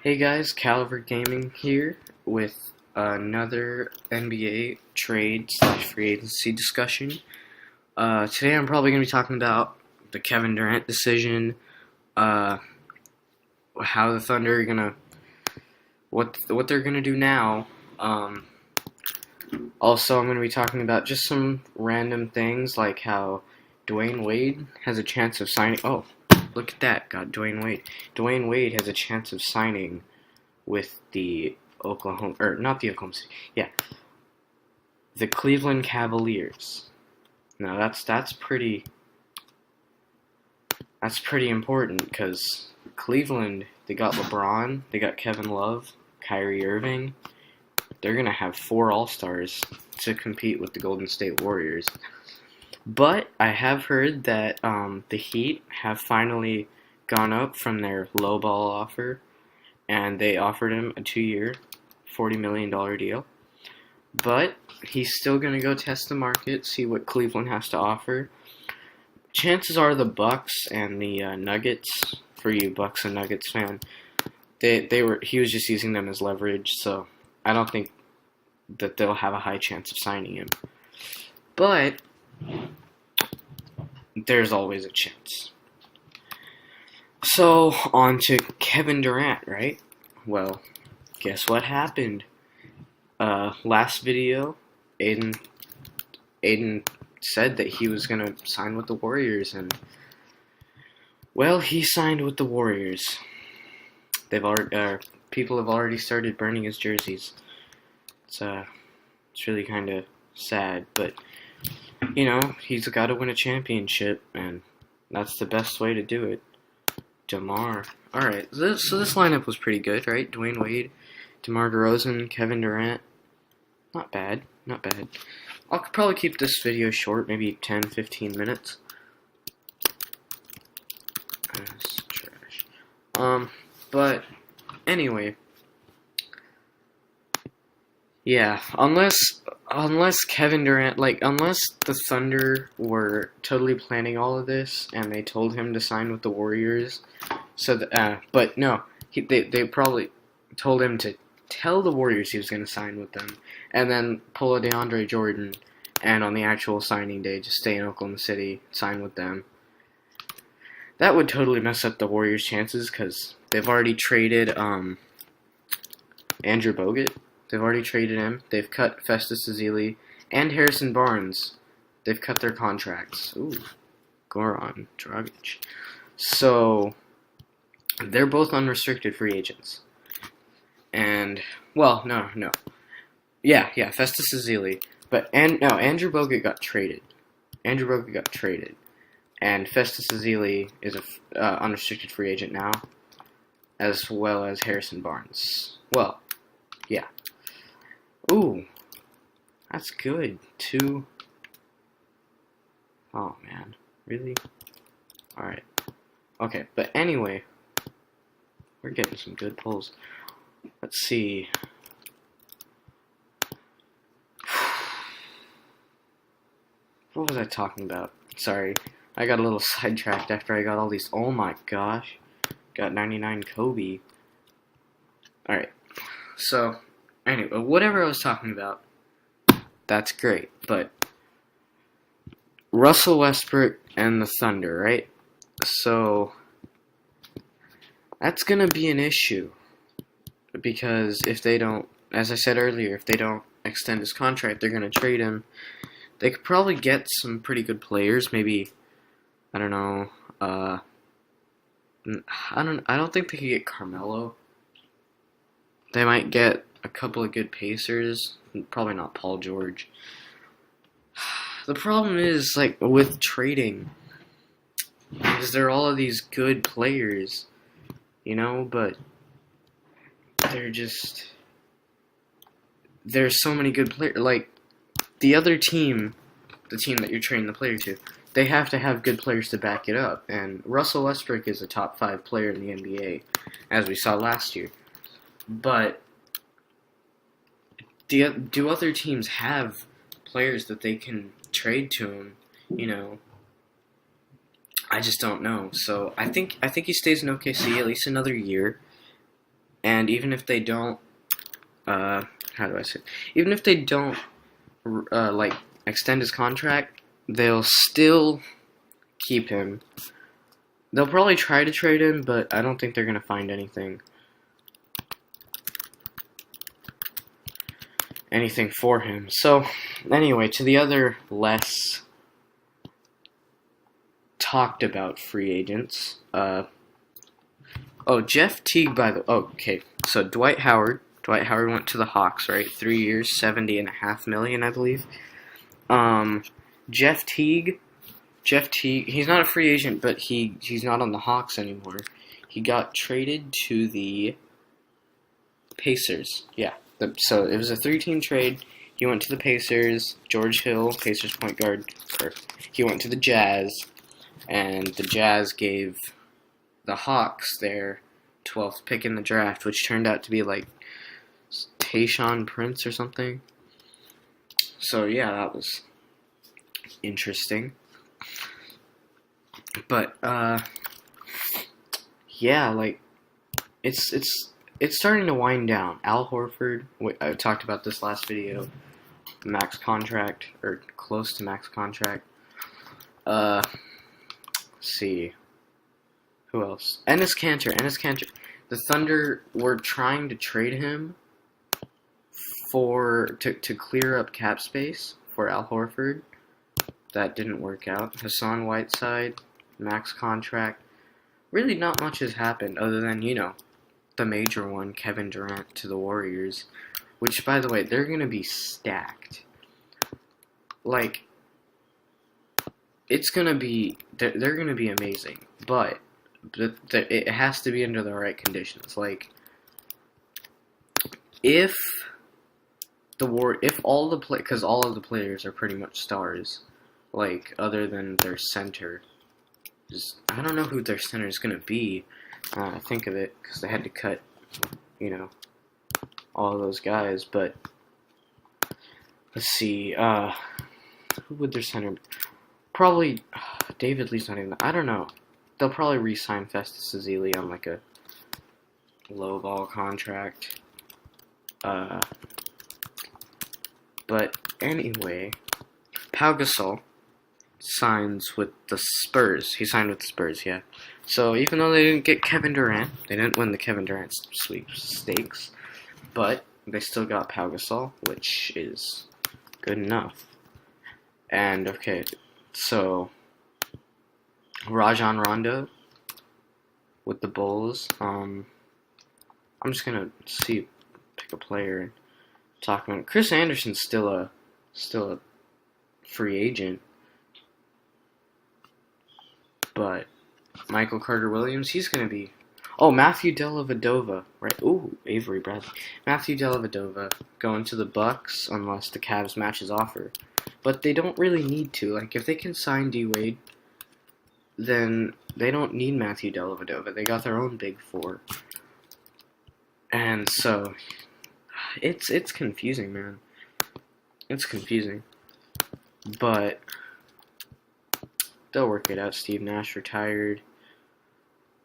Hey guys, Caliber Gaming here with another NBA trade slash free agency discussion. Today I'm probably going to be talking about the Kevin Durant decision, uh, how the Thunder are gonna what they're gonna do now. Also, I'm going to be talking about just some random things like how Dwayne Wade has a chance of signing. Oh, look at that! Got Dwayne Wade. Dwayne Wade has a chance of signing with the Oklahoma, or not the Oklahoma City, yeah, the Cleveland Cavaliers. Now that's pretty important because Cleveland, they got LeBron, they got Kevin Love, Kyrie Irving. They're gonna have 4 All-Stars to compete with the Golden State Warriors. But I have heard that the Heat have finally gone up from their lowball offer, and they offered him a 2-year, $40 million deal. But he's still going to go test the market, see what Cleveland has to offer. Chances are the Bucks and the Nuggets, for you Bucks and Nuggets fan, he was just using them as leverage, so I don't think that they'll have a high chance of signing him. But there's always a chance. So, on to Kevin Durant, right? Well, guess what happened? Last video, Aiden said that he was going to sign with the Warriors, and, well, he signed with the Warriors. People have already started burning his jerseys. It's really kind of sad, but, you know, he's got to win a championship, and that's the best way to do it. DeMar. Alright, so this lineup was pretty good, right? Dwayne Wade, DeMar DeRozan, Kevin Durant. Not bad. I'll probably keep this video short, maybe 10-15 minutes. That's trash. But anyway. Yeah, unless Kevin Durant, unless the Thunder were totally planning all of this and they told him to sign with the Warriors, but no, they probably told him to tell the Warriors he was going to sign with them, and then pull a DeAndre Jordan, and on the actual signing day, just stay in Oklahoma City, sign with them. That would totally mess up the Warriors' chances, because they've already traded Andrew Bogut. They've already traded him. They've cut Festus Ezeli and Harrison Barnes. They've cut their contracts. Ooh, Goran Dragic. So, they're both unrestricted free agents. And, well, no. Yeah, Festus Ezeli. Andrew Bogut got traded. And Festus Ezeli is a unrestricted free agent now, as well as Harrison Barnes. Well, yeah. Ooh, that's good. 2. Oh, man. Really? Alright. Okay, but anyway, we're getting some good pulls. Let's see. What was I talking about? Sorry, I got a little sidetracked after I got all these. Oh my gosh. Got 99 Kobe. Alright, so anyway, whatever I was talking about, that's great, but Russell Westbrook and the Thunder, right? So that's gonna be an issue, because if they don't, as I said earlier, if they don't extend his contract, they're gonna trade him. They could probably get some pretty good players, maybe, I don't know, I don't think they could get Carmelo. They might get a couple of good Pacers, probably not Paul George. The problem is, with trading, is there are all of these good players, but there's so many good players, the other team, the team that you're trading the player to, they have to have good players to back it up, and Russell Westbrook is a top 5 player in the NBA, as we saw last year. But do other teams have players that they can trade to him? I just don't know. So I think he stays in OKC at least another year, And even if they don't, how do I say? Even if they don't like extend his contract, they'll still keep him. They'll probably try to trade him, but I don't think they're gonna find anything for him. So anyway, to the other less talked about free agents. Jeff Teague, by the okay. So Dwight Howard went to the Hawks, right? 3 years, $70.5 million, I believe. Jeff Teague, he's not a free agent, but he's not on the Hawks anymore. He got traded to the Pacers. Yeah. So it was a 3-team trade. He went to the Pacers. George Hill, Pacers point guard. He went to the Jazz, and the Jazz gave the Hawks their 12th pick in the draft, which turned out to be like Tayshaun Prince or something. So yeah, that was interesting. But yeah, like it's starting to wind down. Al Horford, I talked about this last video. Max contract, or close to max contract. Let's see. Who else? Enes Kanter. The Thunder were trying to trade him to clear up cap space for Al Horford. That didn't work out. Hassan Whiteside, max contract. Really not much has happened other than, the major one, Kevin Durant to the Warriors. Which, by the way, they're going to be stacked. Like, it's going to be... They're going to be amazing. But it has to be under the right conditions. Like, if all the because all of the players are pretty much stars, like, other than their center. I don't know who their center is going to be. I think of it, because they had to cut, all of those guys, but let's see, who would their center be? Probably, David Lee's not even, I don't know. They'll probably re-sign Festus Ezeli on, like, a low-ball contract. But anyway, Pau Gasol signs with the Spurs. He signed with the Spurs, yeah. So even though they didn't get Kevin Durant, they didn't win the Kevin Durant sweepstakes, but they still got Pau Gasol, which is good enough. And okay, so Rajon Rondo with the Bulls. I'm just gonna pick a player and talk about. Chris Anderson's still a free agent. But Michael Carter-Williams, he's going to be... Oh, Matthew Dellavedova, right? Ooh, Avery Bradley. Matthew Dellavedova going to the Bucks unless the Cavs match his offer. But they don't really need to. Like, if they can sign D-Wade, then they don't need Matthew Dellavedova. They got their own big four. And so, it's confusing, man. It's confusing. But they'll work it out. Steve Nash retired.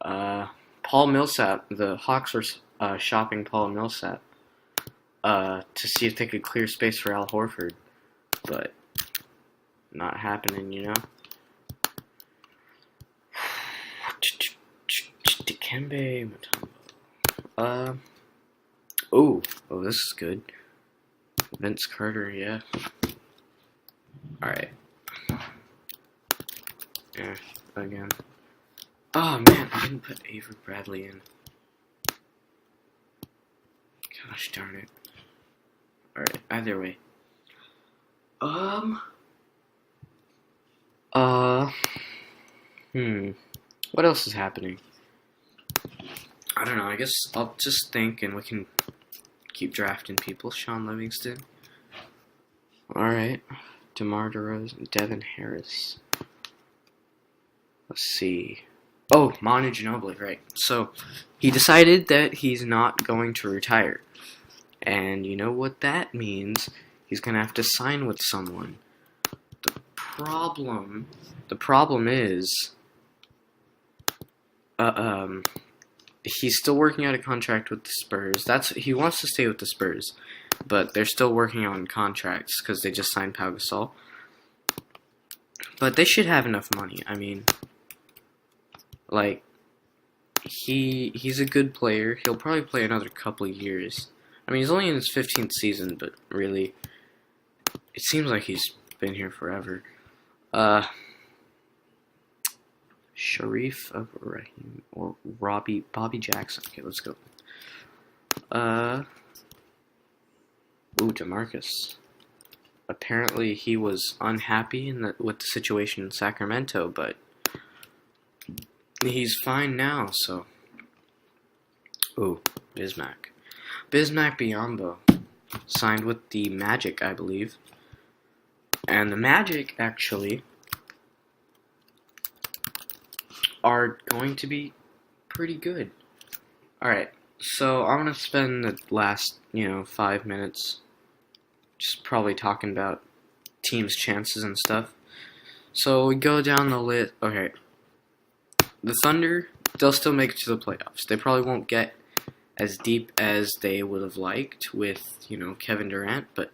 Paul Millsap. The Hawks were shopping Paul Millsap to see if they could clear space for Al Horford, but not happening, Dikembe Mutombo. Oh, this is good. Vince Carter, yeah. Alright. Yeah, again. Oh man, I didn't put Avery Bradley in. Gosh darn it. Alright, either way. What else is happening? I don't know, I guess I'll just think and we can keep drafting people. Sean Livingston. Alright. DeMar DeRozan, Devin Harris. Let's see. Oh, Manu Ginobili, right. So, he decided that he's not going to retire. And you know what that means? He's going to have to sign with someone. The problem is, he's still working out a contract with the Spurs. He wants to stay with the Spurs, but they're still working on contracts because they just signed Pau Gasol. But they should have enough money. I mean, like, he's a good player. He'll probably play another couple of years. I mean, he's only in his 15th season, but really, it seems like he's been here forever. Sharif of Rahim or Bobby Jackson. Okay, let's go. DeMarcus. Apparently, he was unhappy with the situation in Sacramento, but he's fine now. So, Bismack Biyombo signed with the Magic, I believe, and the Magic actually are going to be pretty good. Alright, so I'm going to spend the last, 5 minutes just probably talking about teams' chances and stuff. So we go down the list. Okay, the Thunder, they'll still make it to the playoffs. They probably won't get as deep as they would have liked with, Kevin Durant, but,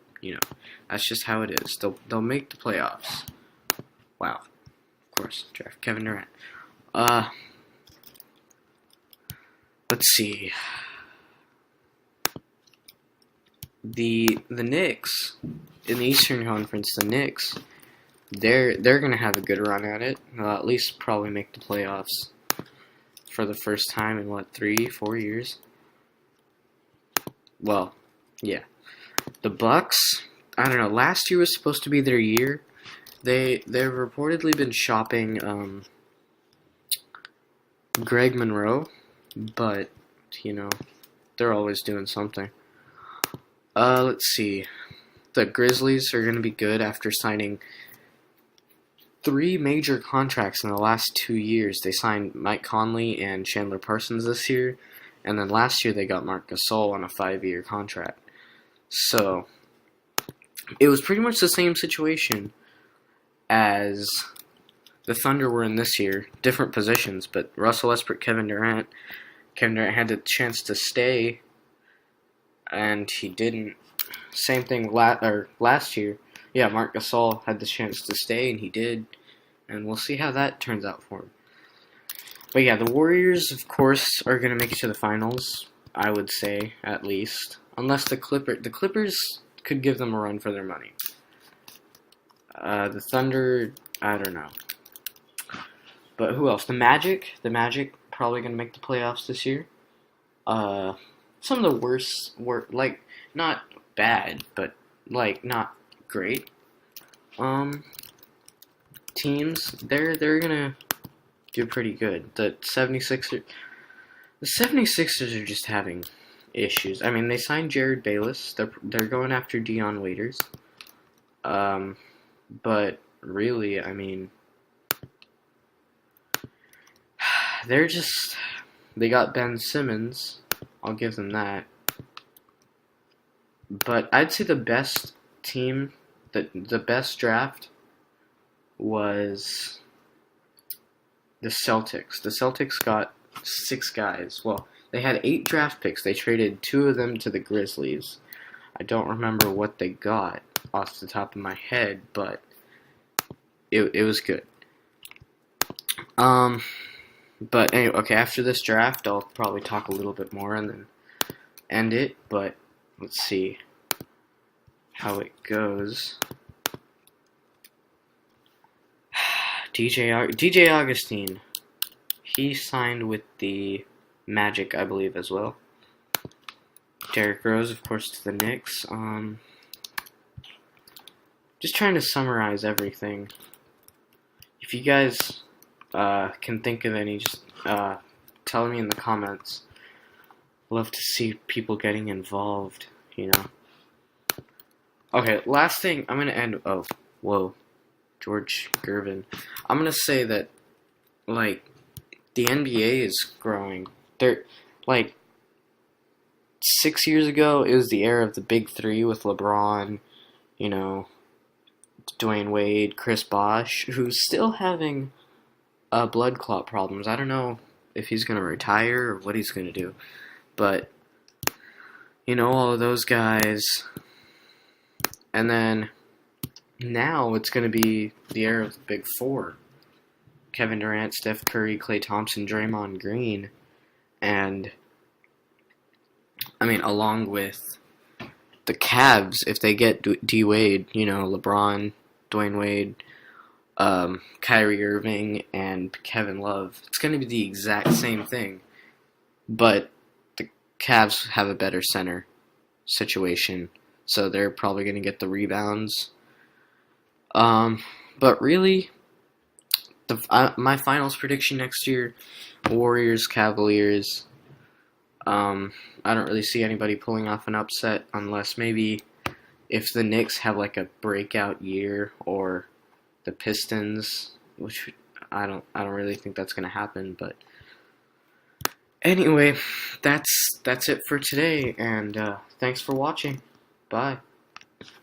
that's just how it is. They'll make the playoffs. Wow. Of course, draft Kevin Durant. Let's see. The Knicks in the Eastern Conference, the Knicks, they're gonna have a good run at it. They'll at least probably make the playoffs for the first time in 3-4 years. Well, yeah. The Bucks, I don't know. Last year was supposed to be their year. They've reportedly been shopping Greg Monroe, but they're always doing something. Let's see. The Grizzlies are going to be good after signing 3 major contracts in the last 2 years. They signed Mike Conley and Chandler Parsons this year, and then last year they got Marc Gasol on a 5-year contract. So, it was pretty much the same situation as the Thunder were in this year. Different positions, but Russell Westbrook, Kevin Durant had the chance to stay, and he didn't. Same thing last year. Yeah, Marc Gasol had the chance to stay, and he did. And we'll see how that turns out for him. But yeah, the Warriors, of course, are going to make it to the finals, I would say, at least. Unless the Clippers could give them a run for their money. The Thunder, I don't know. But who else? The Magic probably going to make the playoffs this year. Some of the worst were, not bad, but, not great. Teams, they're going to do pretty good. The 76ers are just having issues. I mean, they signed Jared Bayless. They're going after Dion Waiters. But really, I mean, they got Ben Simmons. I'll give them that. But I'd say the best team, the best draft was the Celtics. The Celtics got 6 guys. Well, they had 8 draft picks. They traded 2 of them to the Grizzlies. I don't remember what they got off the top of my head, but it was good. But anyway, okay, after this draft, I'll probably talk a little bit more and then end it, but let's see how it goes. DJ Augustine, he signed with the Magic, I believe, as well. Derrick Rose, of course, to the Knicks. Just trying to summarize everything. If you guys can think of any, just tell me in the comments. Love to see people getting involved, Okay, last thing, I'm going to end... Oh, whoa. George Gervin. I'm going to say that, the NBA is growing. 6 years ago, it was the era of the Big Three with LeBron, Dwayne Wade, Chris Bosh, who's still having blood clot problems. I don't know if he's gonna retire or what he's gonna do. But all of those guys, and then now it's gonna be the era of the Big Four: Kevin Durant, Steph Curry, Klay Thompson, Draymond Green, and along with the Cavs, if they get D Wade, LeBron, Dwayne Wade, Kyrie Irving, and Kevin Love, it's going to be the exact same thing. But the Cavs have a better center situation, so they're probably going to get the rebounds. But really, my finals prediction next year: Warriors, Cavaliers. I don't really see anybody pulling off an upset unless maybe if the Knicks have like a breakout year, or the Pistons, which I don't really think that's going to happen. But anyway, that's it for today, and thanks for watching. Bye.